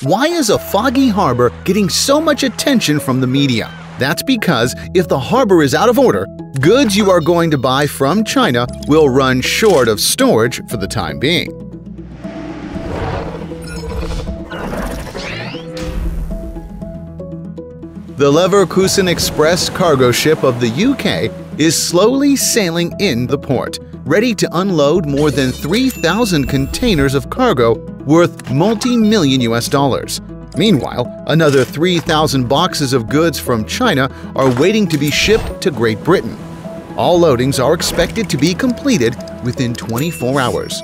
Why is a foggy harbor getting so much attention from the media? That's because if the harbor is out of order, goods you are going to buy from China will run short of storage for the time being. The Leverkusen Express cargo ship of the UK is slowly sailing in the port, ready to unload more than 3,000 containers of cargo worth multi-million US dollars. Meanwhile, another 3,000 boxes of goods from China are waiting to be shipped to Great Britain. All loadings are expected to be completed within 24 hours.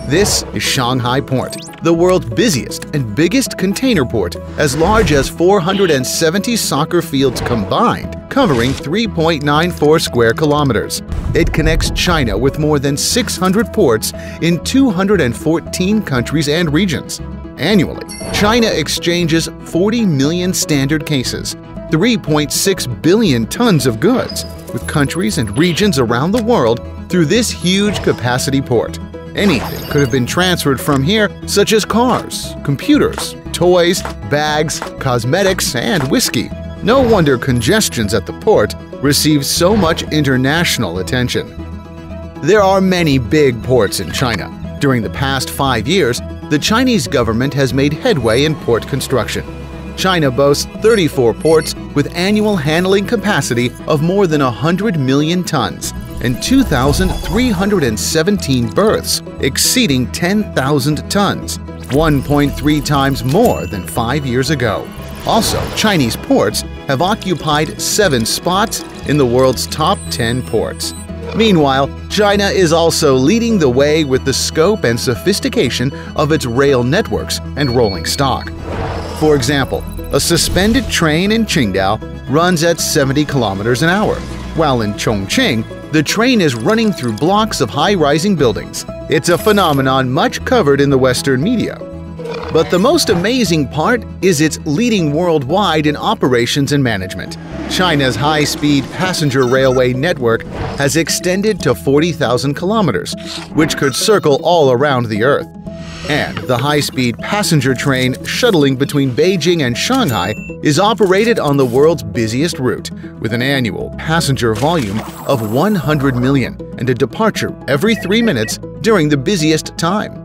This is Shanghai Port, the world's busiest and biggest container port, as large as 470 soccer fields combined, covering 3.94 square kilometers. It connects China with more than 600 ports in 214 countries and regions. Annually, China exchanges 40 million standard cases, 3.6 billion tons of goods, with countries and regions around the world through this huge capacity port. Anything could have been transferred from here, such as cars, computers, toys, bags, cosmetics, and whiskey. No wonder congestions at the port receive so much international attention. There are many big ports in China. During the past 5 years, the Chinese government has made headway in port construction. China boasts 34 ports with annual handling capacity of more than 100 million tons and 2,317 berths exceeding 10,000 tons, 1.3 times more than 5 years ago. Also, Chinese ports have occupied 7 spots in the world's top 10 ports. Meanwhile, China is also leading the way with the scope and sophistication of its rail networks and rolling stock. For example, a suspended train in Qingdao runs at 70 kilometers an hour, while in Chongqing, the train is running through blocks of high-rising buildings. It's a phenomenon much covered in the Western media. But the most amazing part is its leading worldwide in operations and management. China's high-speed passenger railway network has extended to 40,000 kilometers, which could circle all around the Earth. And the high-speed passenger train shuttling between Beijing and Shanghai is operated on the world's busiest route, with an annual passenger volume of 100 million and a departure every 3 minutes during the busiest time.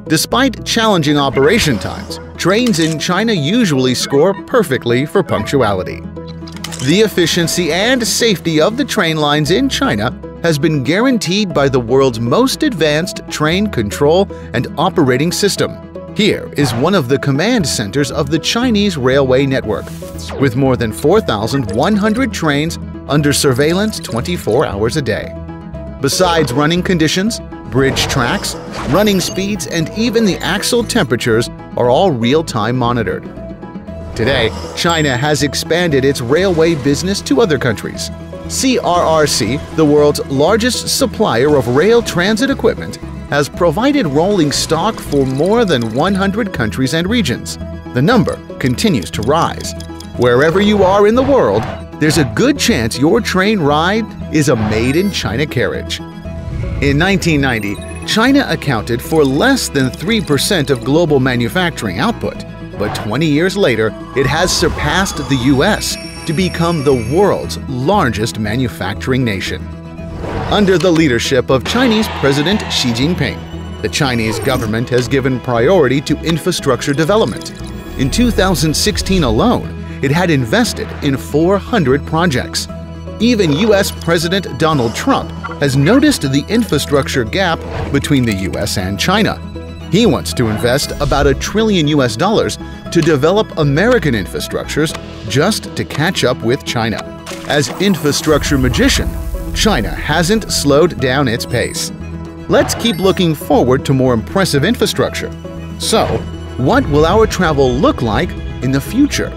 Despite challenging operation times, trains in China usually score perfectly for punctuality. The efficiency and safety of the train lines in China has been guaranteed by the world's most advanced train control and operating system. Here is one of the command centers of the Chinese railway network, with more than 4,100 trains under surveillance 24 hours a day. Besides running conditions, bridge tracks, running speeds, and even the axle temperatures are all real-time monitored. Today, China has expanded its railway business to other countries. CRRC, the world's largest supplier of rail transit equipment, has provided rolling stock for more than 100 countries and regions. The number continues to rise. Wherever you are in the world, there's a good chance your train ride is a made-in-China carriage. In 1990, China accounted for less than 3% of global manufacturing output, but 20 years later, it has surpassed the US to become the world's largest manufacturing nation. Under the leadership of Chinese President Xi Jinping, the Chinese government has given priority to infrastructure development. In 2016 alone, it had invested in 400 projects. Even US President Donald Trump has noticed the infrastructure gap between the US and China. He wants to invest about $1 trillion to develop American infrastructures just to catch up with China. As infrastructure magician, China hasn't slowed down its pace. Let's keep looking forward to more impressive infrastructure. So, what will our travel look like in the future?